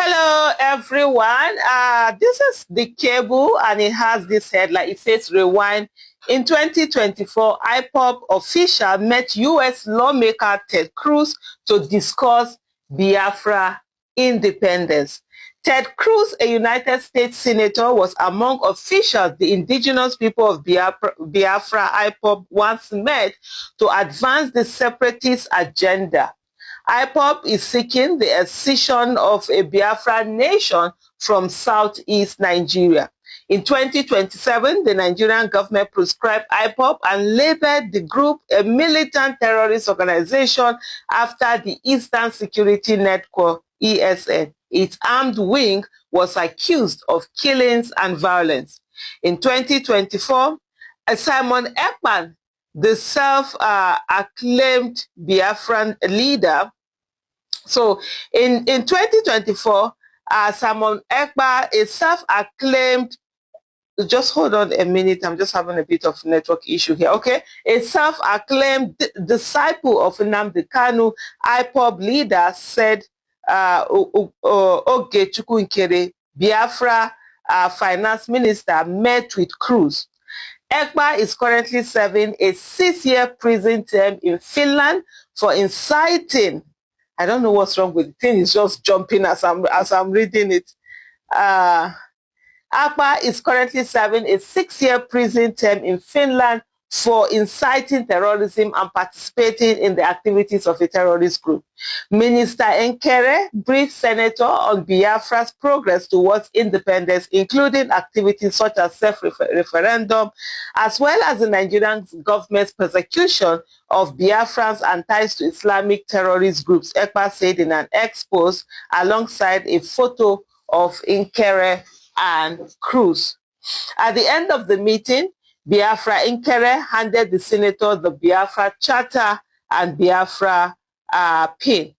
Hello, everyone. This is the cable, and it has this headline. It says, Rewind. In 2024, IPOB official met U.S. lawmaker Ted Cruze to discuss Biafra independence. Ted Cruze, a United States senator, was among officials the indigenous people of Biafra IPOB once met to advance the separatist agenda. IPOB is seeking the accession of a Biafra nation from southeast Nigeria. In 2027, the Nigerian government proscribed IPOB and labeled the group a militant terrorist organization after the Eastern Security Network, ESN. Its armed wing was accused of killings and violence. In 2024, Simon Ekman, the self-acclaimed Biafran leader. So in 2024, Simon Ekpa, a self-acclaimed, just hold on a minute, I'm just having a bit of network issue here, okay? A self-acclaimed disciple of Nnamdi Kanu, IPOB leader, said, Ogechukwu Nkere, Biafra finance minister, met with Cruze. Ekpa is currently serving a 6-year prison term in Finland for inciting. I don't know what's wrong with the thing. It's just jumping as I'm reading it. Ekpa is currently serving a 6-year prison term in Finland for inciting terrorism and participating in the activities of a terrorist group. Minister Nkere briefed Senator on Biafra's progress towards independence, including activities such as self-referendum, as well as the Nigerian government's persecution of Biafrans and ties to Islamic terrorist groups, Ekpa said in an expose alongside a photo of Nkere and Cruze. At the end of the meeting, Biafra Nkere handed the senator the Biafra Charter and Biafra pin.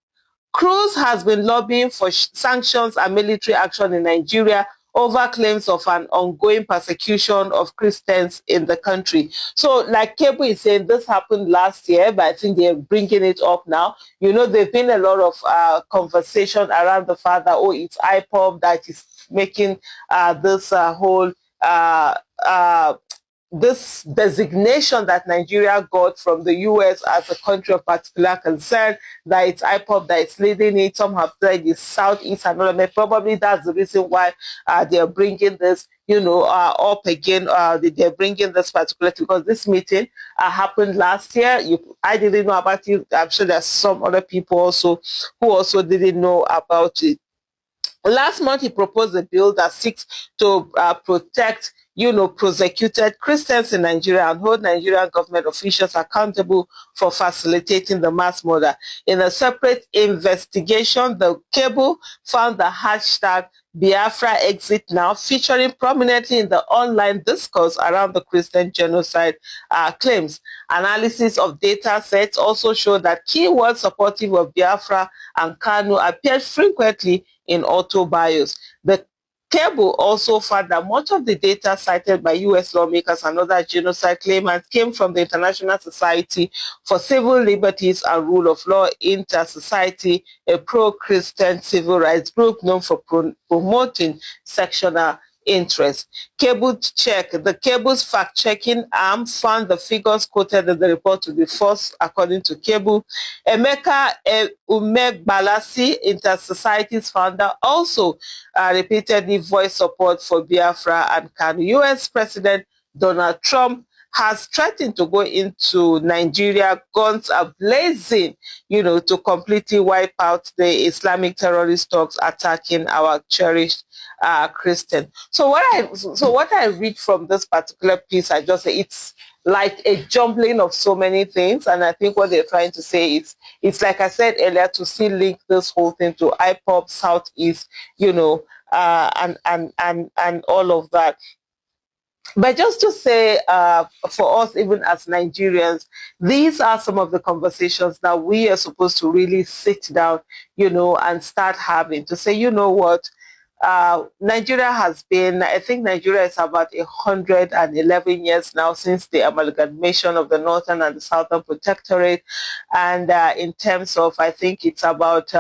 Cruze has been lobbying for sanctions and military action in Nigeria over claims of an ongoing persecution of Christians in the country. So like Kebu is saying, this happened last year, but I think they're bringing it up now. You know, there's been a lot of conversation around the fact that, oh, it's IPOB that is making this whole this designation that Nigeria got from the US as a country of particular concern, that it's IPOB that is leading it. Some have said it's Southeast and all of that. Probably that's the reason why they're bringing this, you know, up again. They're bringing this particular, because this meeting happened last year. I didn't know about it. I'm sure there's some other people also who also didn't know about it. Last month, he proposed a bill that seeks to protect, you know, prosecuted Christians in Nigeria and hold Nigerian government officials accountable for facilitating the mass murder. In a separate investigation, the cable found the hashtag Biafra Exit Now featuring prominently in the online discourse around the Christian genocide claims. Analysis of data sets also showed that keywords supportive of Biafra and Kanu appeared frequently in auto bios. The cable also found that much of the data cited by U.S. lawmakers and other genocide claimants came from the International Society for Civil Liberties and Rule of Law Inter-Society, a pro-Christian civil rights group known for promoting sectional interest. The cable's fact-checking arm found the figures quoted in the report to be false, according to Cable. Emeka Umegbalasi, Inter-Society's founder, also repeatedly voiced support for Biafra and Kanu. U.S. President Donald Trump has threatened to go into Nigeria guns a-blazing, you know, to completely wipe out the Islamic terrorist thugs attacking our cherished Christian. So what I read from this particular piece, I just say it's like a jumbling of so many things, and I think what they're trying to say is, it's like I said earlier, to still link this whole thing to IPOB, Southeast, you know, and all of that. But just to say, for us, even as Nigerians, these are some of the conversations that we are supposed to really sit down, you know, and start having, to say, you know what, Nigeria has been, I think Nigeria is about 111 years now since the amalgamation of the Northern and the Southern Protectorate. And in terms of, I think it's about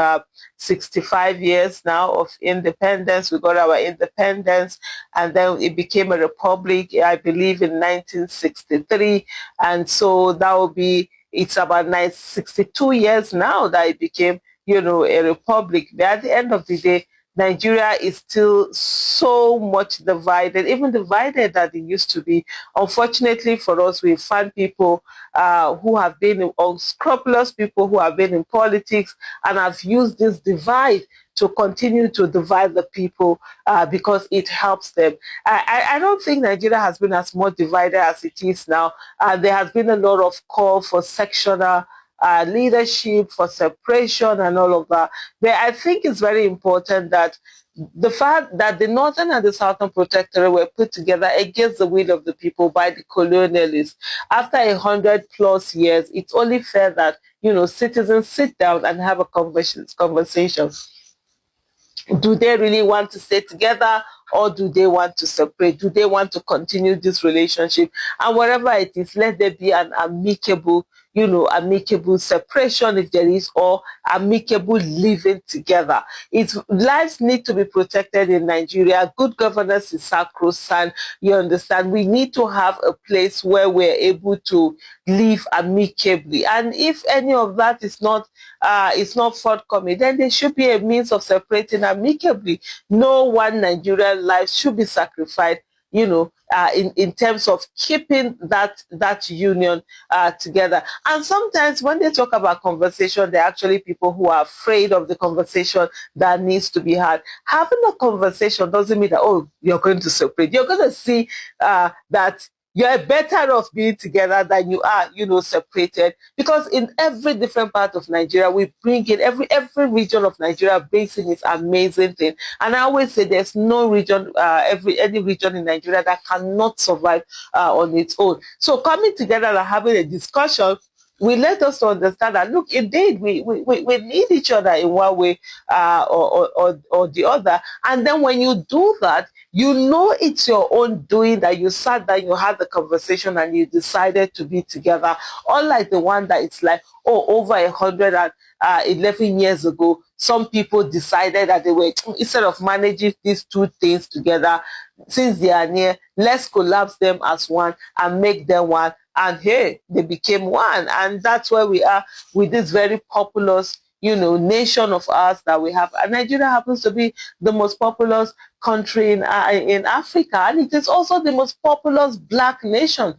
65 years now of independence. We got our independence, and then it became a republic, I believe, in 1963. And so that will be, it's about 62 years now that it became, a republic. But at the end of the day, Nigeria is still so much divided, even divided that it used to be. Unfortunately for us, we find people who have been unscrupulous, people who have been in politics and have used this divide to continue to divide the people because it helps them. I don't think Nigeria has been as much divided as it is now. There has been a lot of call for sectional leadership, for separation and all of that. But I think it's very important that the fact that the Northern and the Southern Protectorate were put together against the will of the people by the colonialists. After 100+ years, it's only fair that, citizens sit down and have a conversation. Do they really want to stay together, or do they want to separate? Do they want to continue this relationship? And whatever it is, let there be an amicable, amicable separation if there is, or amicable living together. Lives need to be protected in Nigeria. Good governance is sacrosanct. You understand? We need to have a place where we're able to live amicably. And if any of that is not forthcoming, then there should be a means of separating amicably. No one Nigerian life should be sacrificed, in terms of keeping that union together. And sometimes when they talk about conversation, there are actually people who are afraid of the conversation that needs to be had. Having a conversation doesn't mean that, oh, you're going to separate. You're going to see that you're better off being together than you are, separated. Because in every different part of Nigeria, we bring in, every region of Nigeria brings in its amazing thing. And I always say there's no region, any region in Nigeria that cannot survive on its own. So coming together and having a discussion will let us to understand that, look, indeed, we need each other in one way or the other. And then when you do that, it's your own doing, that you sat down, you had the conversation, and you decided to be together. Unlike the one that it's like, over 111 years ago, some people decided that they were, instead of managing these two things together, since they are near, let's collapse them as one and make them one. And hey, they became one. And that's where we are with this very populous, nation of ours that we have. And Nigeria happens to be the most populous country in Africa. And it is also the most populous Black nation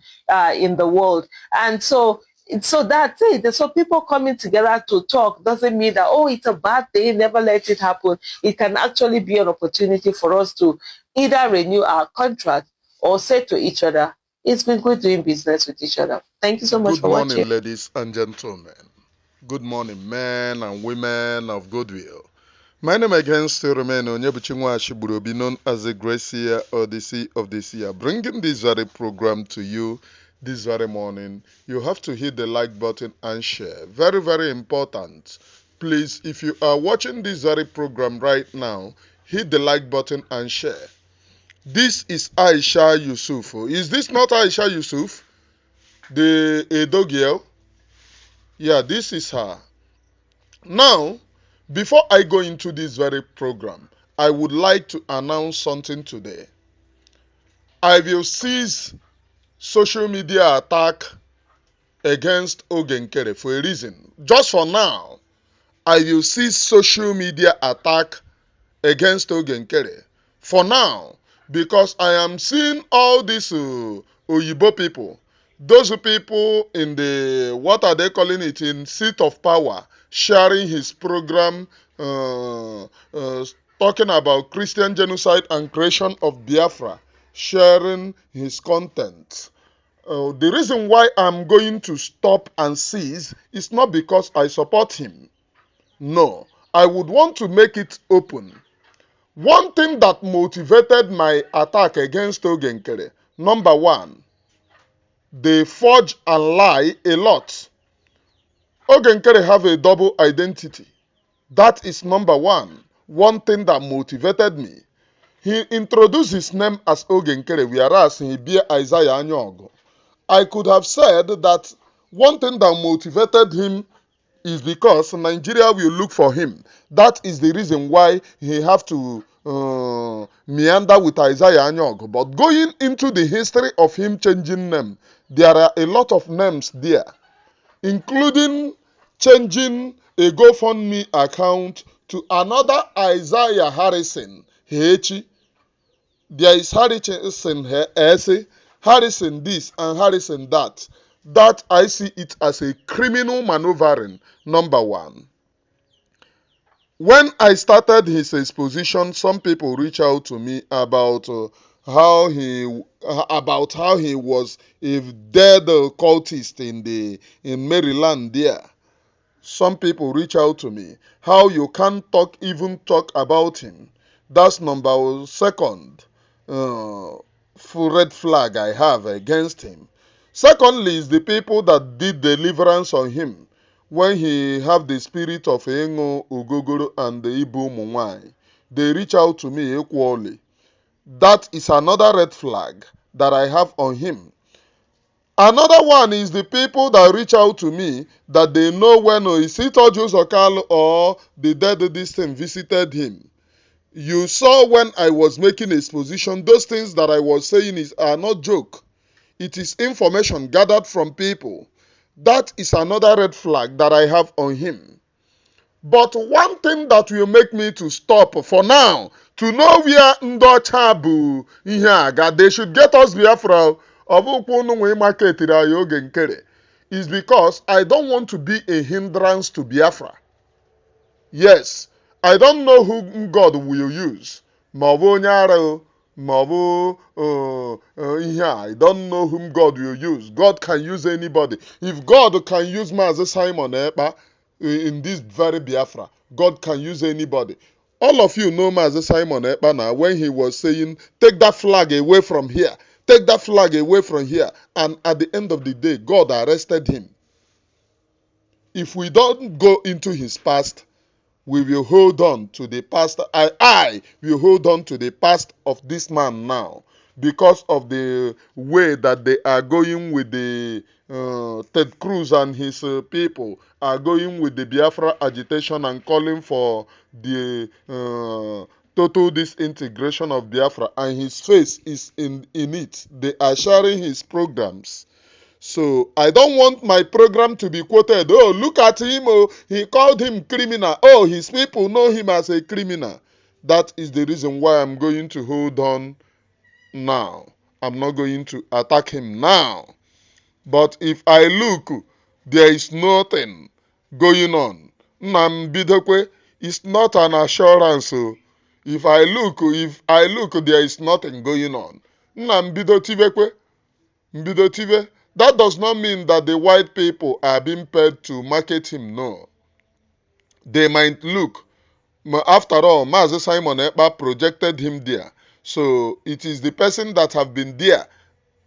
in the world. And so that's it. So people coming together to talk doesn't mean that, oh, it's a bad thing, never let it happen. It can actually be an opportunity for us to either renew our contract or say to each other, it's been good doing business with each other. Thank you so much for watching. Good morning, ladies and gentlemen. Good morning, men and women of goodwill. My name again still remains Onyebuchinwa Ashiburobi, known as the Gracia Odyssey of this year. Bringing this very program to you this very morning, you have to hit the like button and share. Very, very important. Please, if you are watching this very program right now, hit the like button and share. This is Aisha Yusuf. Is this not Aisha Yusuf? The Edo girl? Yeah, this is her. Now, before I go into this very program, I would like to announce something today. I will cease social media attack against Ogenkere for a reason. Just for now, I will cease social media attack against Ogenkere. For now, because I am seeing all these Oyibo people, those people in the, what are they calling it, in seat of power, sharing his program, talking about Christian genocide and creation of Biafra, sharing his content. The reason why I'm going to stop and cease is not because I support him. No, I would want to make it open. One thing that motivated my attack against Ogenkere, number one, they forge and lie a lot. Ogenkere have a double identity. That is number one. One thing that motivated me. He introduced his name as Ogenkere, whereas he bear Isaiah Anyogo. I could have said that one thing that motivated him is because Nigeria will look for him. That is the reason why he have to meander with Isaiah Anyog. But going into the history of him changing name, there are a lot of names there, including changing a GoFundMe account to another Isaiah Harrison Hechi. There is Harrison Ese, Harrison this and Harrison that. That I see it as a criminal maneuvering, number one. When I started his exposition, some people reach out to me about how he was a dead cultist in Maryland there. Some people reach out to me how you can't even talk about him. That's number second full red flag I have against him. Secondly is the people that did deliverance on him when he have the spirit of Engo, Ugogoro, and the Ibu Munwai. They reach out to me equally. That is another red flag that I have on him. Another one is the people that reach out to me that they know when Isito Josokal or the dead this thing visited him. You saw when I was making exposition, those things that I was saying are not joke. It is information gathered from people. That is another red flag that I have on him. But one thing that will make me to stop for now, to know where Ndocha bu ihe aga, they should get us Biafra is because I don't want to be a hindrance to Biafra. Yes, I don't know who God will use. I don't know whom God will use. God can use anybody. If God can use Mazi Simon Ekpa in this very Biafra, God can use anybody. All of you know Mazi Simon Ekpa now when he was saying, take that flag away from here. Take that flag away from here. And at the end of the day, God arrested him. If we don't go into his past, we will hold on to the past. I will hold on to the past of this man now because of the way that they are going with the Teddy Cruze and his people are going with the Biafra agitation and calling for the total disintegration of Biafra, and his face is in it. They are sharing his programs. So I don't want my program to be quoted. Oh, look at him. Oh, he called him criminal. Oh, his people know him as a criminal. That is the reason why I'm going to hold on now. I'm not going to attack him now. But if I look, there is nothing going on. Nambidokwe is not an assurance. So if I look, there is nothing going on. Nambidotibekwe. Mbidotive. That does not mean that the white people are being paid to market him, no. They might look. After all, Mazi Simon Ekpa projected him there. So it is the person that have been there.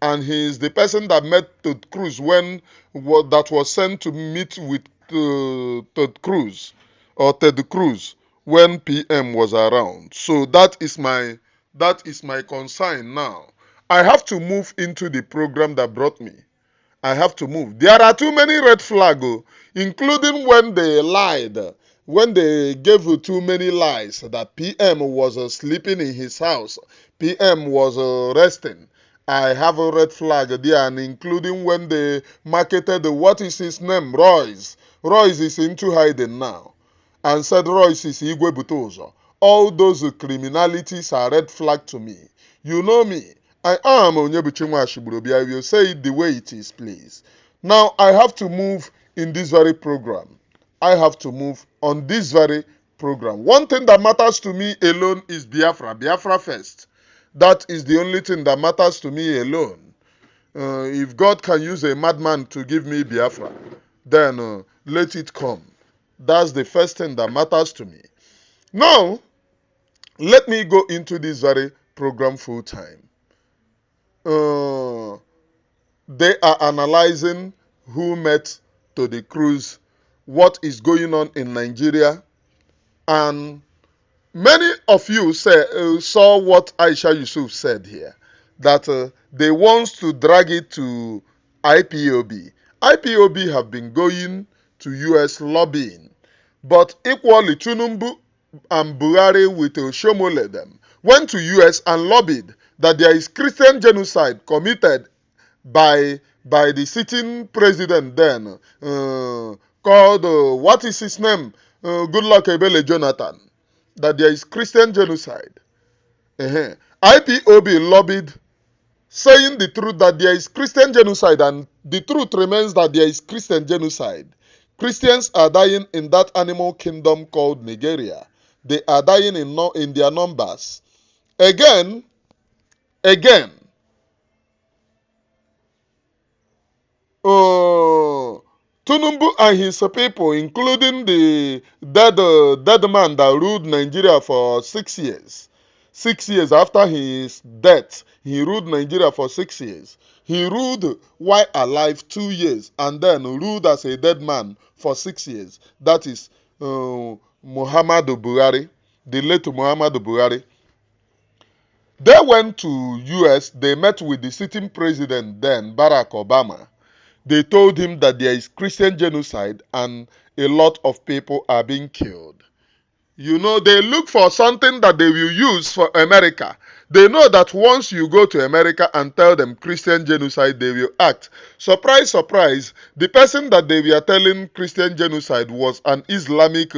And he is the person that met Teddy Cruze when that was sent to meet with Teddy Cruze or Teddy Cruze when PM was around. So that is my concern now. I have to move into the program that brought me. I have to move. There are too many red flags, including when they lied, when they gave too many lies that PM was sleeping in his house, PM was resting. I have a red flag there, and including when they marketed what is his name, Royce. Royce is into hiding now, and said Royce is Igwe Butozo. All those criminalities are red flag to me. You know me. I am Onyebuchinwa Ashigburobi. I will say it the way it is, please. Now, I have to move in this very program. I have to move on this very program. One thing that matters to me alone is Biafra. Biafra first. That is the only thing that matters to me alone. If God can use a madman to give me Biafra, then let it come. That's the first thing that matters to me. Now, let me go into this very program full time. They are analyzing who met Teddy Cruze, what is going on in Nigeria, and Many of you saw what Aisha Yusuf said here, that they want to drag it to IPOB. IPOB have been going to US lobbying, but equally Tinubu and Buhari with Oshomole them went to US and lobbied that there is Christian genocide committed by the sitting president then, called, what is his name? Goodluck Ebele Jonathan, that there is Christian genocide. IPOB lobbied, saying the truth that there is Christian genocide, and the truth remains that there is Christian genocide. Christians are dying in that animal kingdom called Nigeria. They are dying in their numbers. Again, Tinubu and his people, including the dead man that ruled Nigeria for 6 years. 6 years after his death, he ruled Nigeria for 6 years. He ruled while alive 2 years and then ruled as a dead man for 6 years. That is Muhammadu Buhari, the late Muhammadu Buhari. They went to US, they met with the sitting president then, Barack Obama. They told him that there is Christian genocide and a lot of people are being killed. You know, they look for something that they will use for America. They know that once you go to America and tell them Christian genocide, they will act. Surprise, surprise, the person that they were telling Christian genocide was an Islamic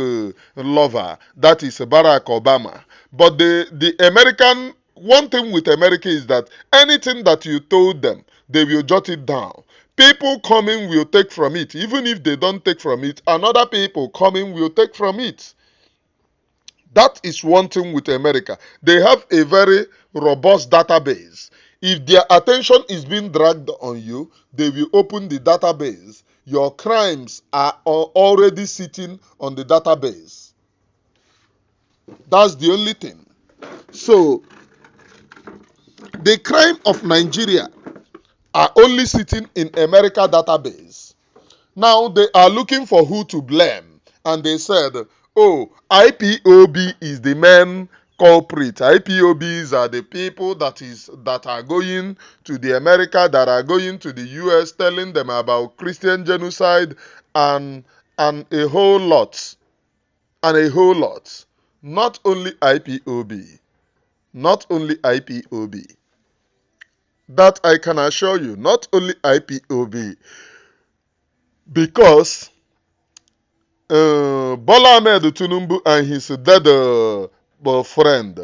lover, that is Barack Obama. But the American, one thing with America is that anything that you told them, they will jot it down. People coming will take from it. Even if they don't take from it, another people coming will take from it. That is one thing with America. They have a very robust database. If their attention is being dragged on you, they will open the database. Your crimes are already sitting on the database. That's the only thing. So, the crime of Nigeria are only sitting in America database. Now they are looking for who to blame. And they said, oh, IPOB is the main culprit. IPOBs are the people that are going to the America, that are going to the US, telling them about Christian genocide and a whole lot. And a whole lot. Not only IPOB. Not only IPOB. That I can assure you, not only IPOB. Because Bola Ahmed Tinubu and his dead friend,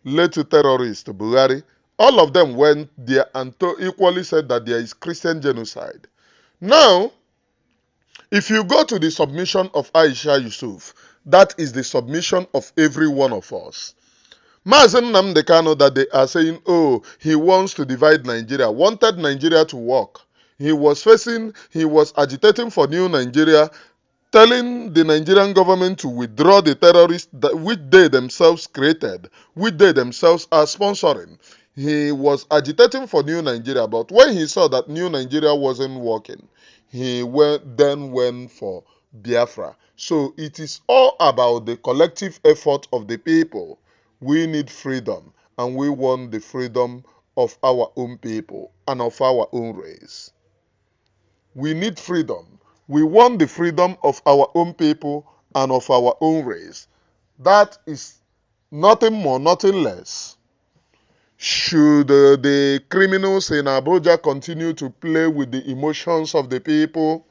late terrorist Buhari, all of them went there and equally said that there is Christian genocide. Now, if you go to the submission of Aisha Yusuf, that is the submission of every one of us. Mazen Nnamdi Kanu, that they are saying, oh, he wants to divide Nigeria, wanted Nigeria to work. He was agitating for new Nigeria, telling the Nigerian government to withdraw the terrorists which they themselves created, which they themselves are sponsoring. He was agitating for new Nigeria, but when he saw that new Nigeria wasn't working, he then went for Biafra. So it is all about the collective effort of the people. We need freedom, and we want the freedom of our own people and of our own race. We need freedom. We want the freedom of our own people and of our own race. That is nothing more, nothing less. Should the criminals in Abuja continue to play with the emotions of the people?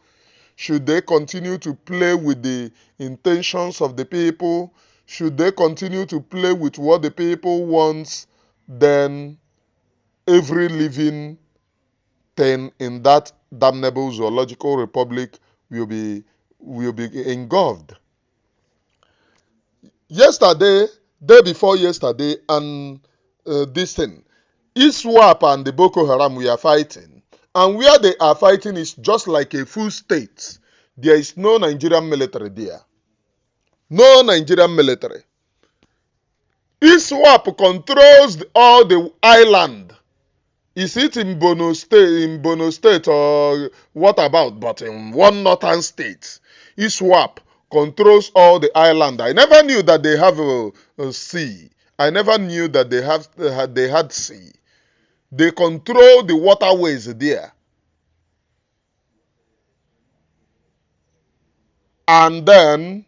Should they continue to play with the intentions of the people? Should they continue to play with what the people want? Then every living thing in that damnable zoological republic will be engulfed. Yesterday, day before yesterday, and this thing, ISWAP and the Boko Haram, we are fighting. And where they are fighting is just like a full state. There is no Nigerian military there. No Nigerian military. ISWAP controls all the island. Is it in Bono State or what about? But in one northern state, ISWAP controls all the island. I never knew that they have a sea. I never knew that they had sea. They control the waterways there. And then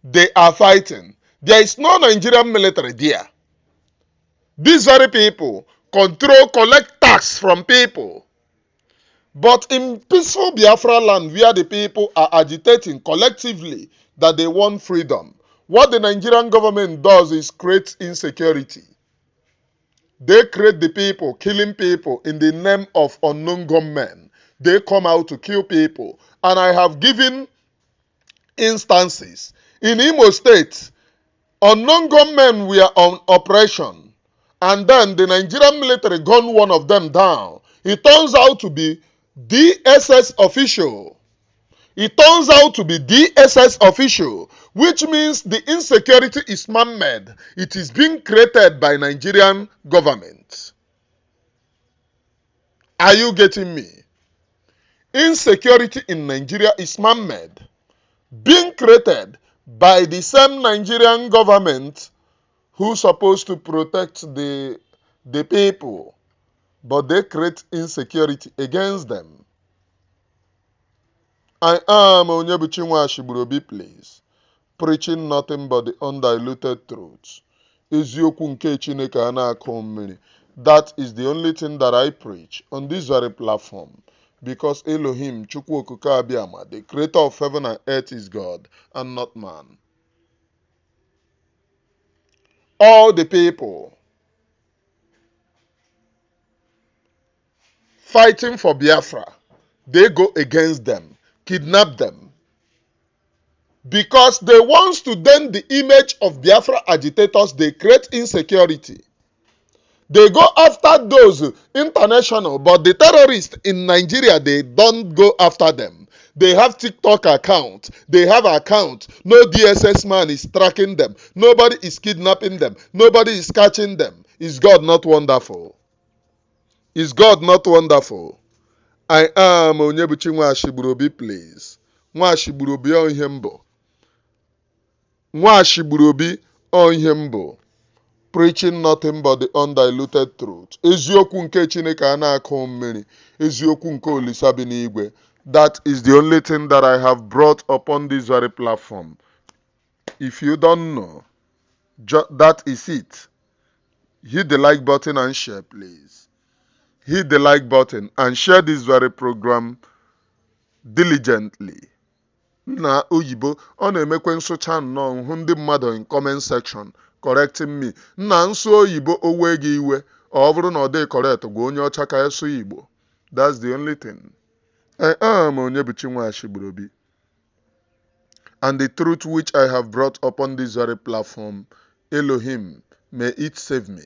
they are fighting. There is no Nigerian military there. These very people collect tax from people. But in peaceful Biafra land where the people are agitating collectively that they want freedom, what the Nigerian government does is create insecurity. They create the people, killing people in the name of unknown gunmen. They come out to kill people. And I have given instances. In Imo State, unknown gunmen were on operation. And then the Nigerian military gunned one of them down. It turns out to be DSS official. It turns out to be DSS official, which means the insecurity is man-made. It is being created by Nigerian government. Are you getting me? Insecurity in Nigeria is man-made, being created by the same Nigerian government who's supposed to protect the people, but they create insecurity against them. I am Onyebuchi Nwashigburobi, please, preaching nothing but the undiluted truth. Eziokwu nke Chineke a na-akọ mmiri. That is the only thing that I preach on this very platform. Because Elohim, Chukwu Okike Abiyama, the creator of heaven and earth, is God and not man. All the people fighting for Biafra, they go against them, kidnap them. Because they want to dent the image of Biafra agitators, they create insecurity. They go after those international, but the terrorists in Nigeria, they don't go after them. They have TikTok account. They have account. No DSS man is tracking them. Nobody is kidnapping them. Nobody is catching them. Is God not wonderful? Is God not wonderful? I am Onyebuchi Nwashigburobi, please. Nwashigburobi on himbo. Nwashigburobi on himbo. Preaching nothing but the undiluted truth. Eziokwu nke Chineke a na-akọ mmiri. Eziokwu nke Olisa bi n'igwe. That is the only thing that I have brought upon this very platform. If you don't know, that is it. Hit the like button and share, please. Hit the like button and share this very program diligently. Na oyibo, ọ na-emekwe nsụcha nnọọ hụ ndị mmadụ in comment section correcting me. Nna nsụ oyibo owe gị iwe, ọ bụrụ na ọ dị correct gwa onye ọcha ka esụ Igbo. That's the only thing. I am Onyebuchi Nwashigburobi. And the truth which I have brought upon this very platform, Elohim, may it save me.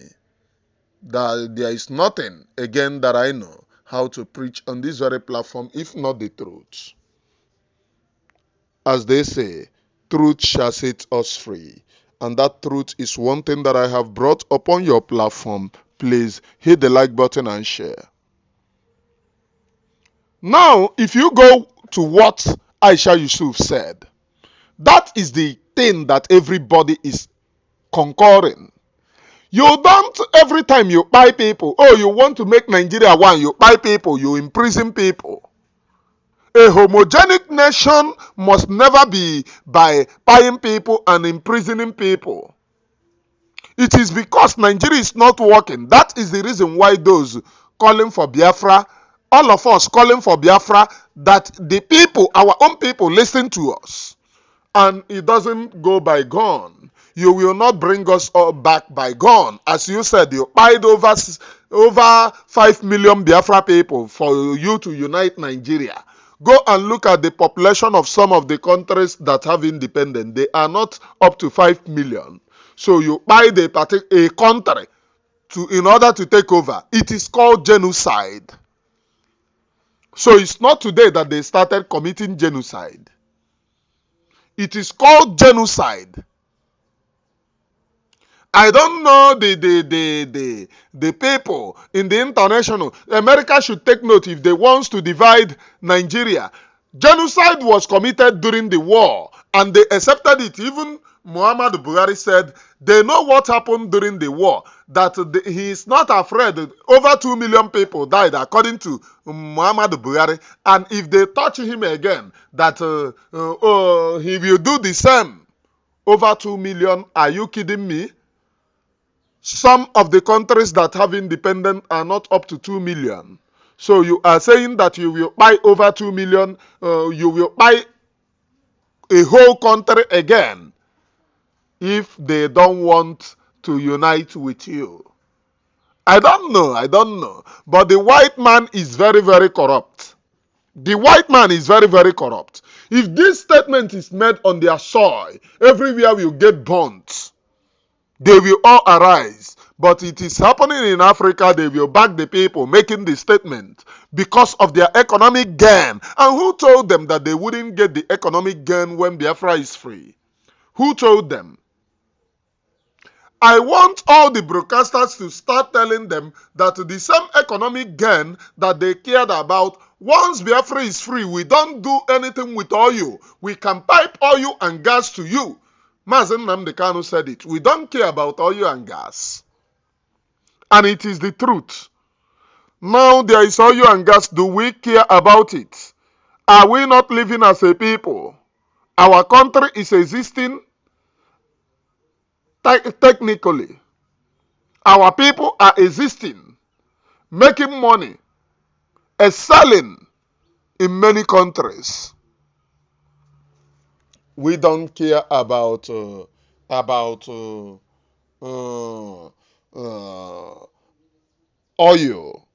That there is nothing again that I know how to preach on this very platform, if not the truth. As they say, truth shall set us free. And that truth is one thing that I have brought upon your platform. Please hit the like button and share. Now, if you go to what Aisha Yusuf said, that is the thing that everybody is concurring. You don't, every time you buy people, oh, you want to make Nigeria one, you buy people, you imprison people. A homogenic nation must never be by buying people and imprisoning people. It is because Nigeria is not working. That is the reason why those calling for Biafra, all of us calling for Biafra, that the people, our own people, listen to us. And it doesn't go by gun. You will not bring us all back by gun. As you said, you paid over 5 million Biafra people for you to unite Nigeria. Go and look at the population of some of the countries that have independence. They are not up to 5 million. So you buy a country in order to take over. It is called genocide. So it's not today that they started committing genocide. It is called genocide. I don't know the people in the international. America should take note if they want to divide Nigeria. Genocide was committed during the war, and they accepted it. Even Muhammad Buhari said they know what happened during the war, that he is not afraid. Over 2 million people died, according to Muhammad Buhari, and if they touch him again, that he will do the same. Over 2 million, are you kidding me? Some of the countries that have independence are not up to 2 million. So you are saying that you will buy over 2 million, you will buy a whole country again if they don't want to unite with you. I don't know. But the white man is very, very corrupt. The white man is very, very corrupt. If this statement is made on their soil, everywhere will get burnt. They will all arise. But it is happening in Africa. They will back the people making the statement because of their economic gain. And who told them that they wouldn't get the economic gain when Biafra is free? Who told them? I want all the broadcasters to start telling them that the same economic gain that they cared about, once Biafra is free, we don't do anything with oil. We can pipe oil and gas to you. Mazen Nnamdi Kanu said it. We don't care about oil and gas. And it is the truth. Now there is oil and gas. Do we care about it? Are we not living as a people? Our country is existing technically. Our people are existing, making money, excelling in many countries. We don't care about oil.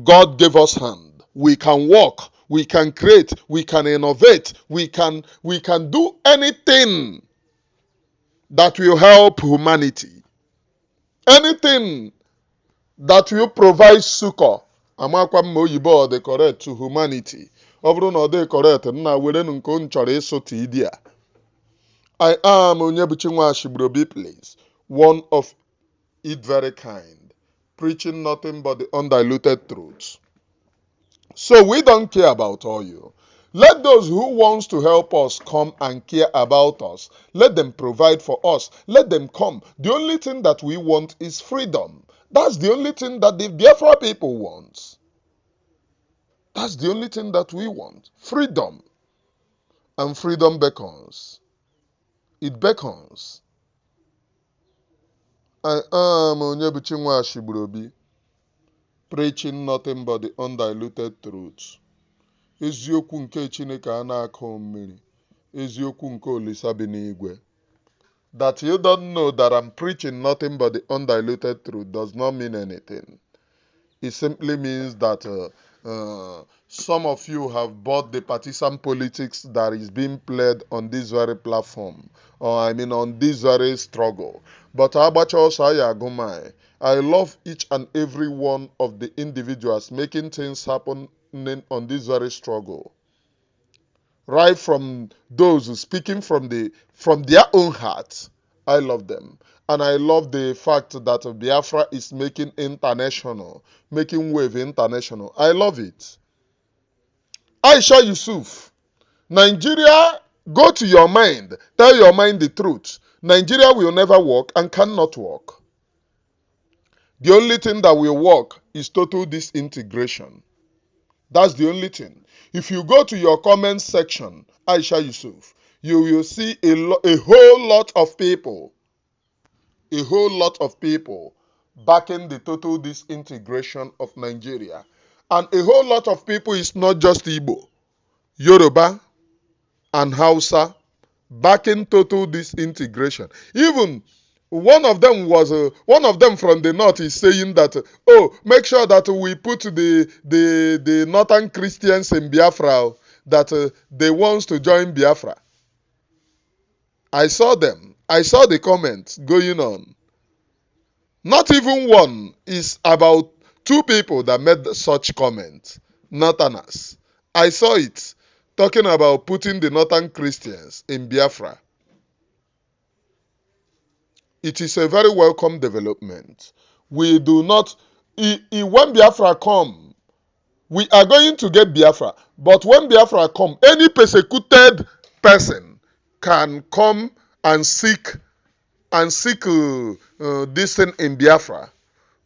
God gave us hand. We can walk, we can create, we can innovate, we can do anything that will help humanity. Anything that will provide succor. Amakwa mma oyibo ọ dị correct to humanity. Ọ bụrụ na ọ dị correct, nna were nke m chọrọ ịsụta idi a. I am Onyebuchi Nwashigburobi, please. One of it very kind. Preaching nothing but the undiluted truth. So we don't care about oil. Let those who wants to help us come and care about us. Let them provide for us. Let them come. The only thing that we want is freedom. That's the only thing that the Biafra people want. That's the only thing that we want. Freedom. And freedom beckons. It beckons. I am Onyebuchi Nwashigburobi, preaching nothing but the undiluted truth. Eziokwu nke Chineke a na-akọ mmiri. Eziokwu nke Olisa bi n'igwe. That you don't know that I'm preaching nothing but the undiluted truth does not mean anything. It simply means that some of you have bought the partisan politics that is being played on this very platform, or I mean on this very struggle. But I love each and every one of the individuals making things happen on this very struggle. Right from those speaking from their own heart. I love them. And I love the fact that Biafra is making wave international. I love it. Aisha Yusuf, Nigeria, go to your mind. Tell your mind the truth. Nigeria will never work and cannot work. The only thing that will work is total disintegration. That's the only thing. If you go to your comment section, Aisha Yusuf, you will see a whole lot of people backing the total disintegration of Nigeria. And a whole lot of people is not just Igbo, Yoruba, and Hausa backing total disintegration. Even one of them from the north is saying that, make sure that we put the northern Christians in Biafra, that they want to join Biafra. I saw them. I saw the comments going on. Not even one. Is about 2 people that made such comments. Northerners. I saw it. Talking about putting the northern Christians in Biafra. It is a very welcome development. We do not... When Biafra come, We are going to get Biafra. But when Biafra come, any persecuted person can come and seek this thing in Biafra.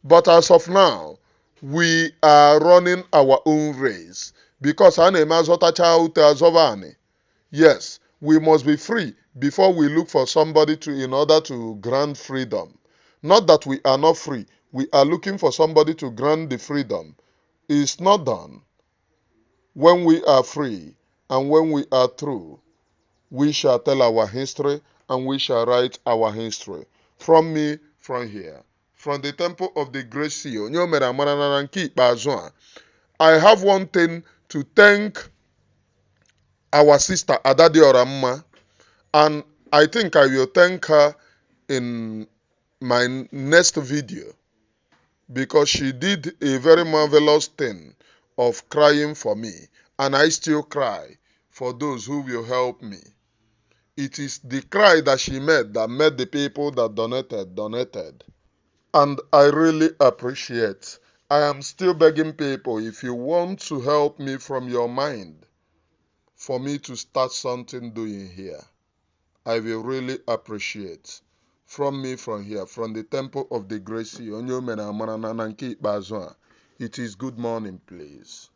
But as of now, we are running our own race. Because yes, we must be free before we look for somebody in order to grant freedom. Not that we are not free. We are looking for somebody to grant the freedom. It's not done. When we are free and when we are through, we shall tell our history and we shall write our history. From me, from here, from the temple of the great seal, I have one thing to thank our sister Adadi Oramma, and I think I will thank her in my next video because she did a very marvelous thing of crying for me, and I still cry for those who will help me. It is the cry that she made that made the people that donated. And I really appreciate. I am still begging people, if you want to help me from your mind, for me to start something doing here, I will really appreciate. From me from here, from the temple of the Gracie, it is good morning, please.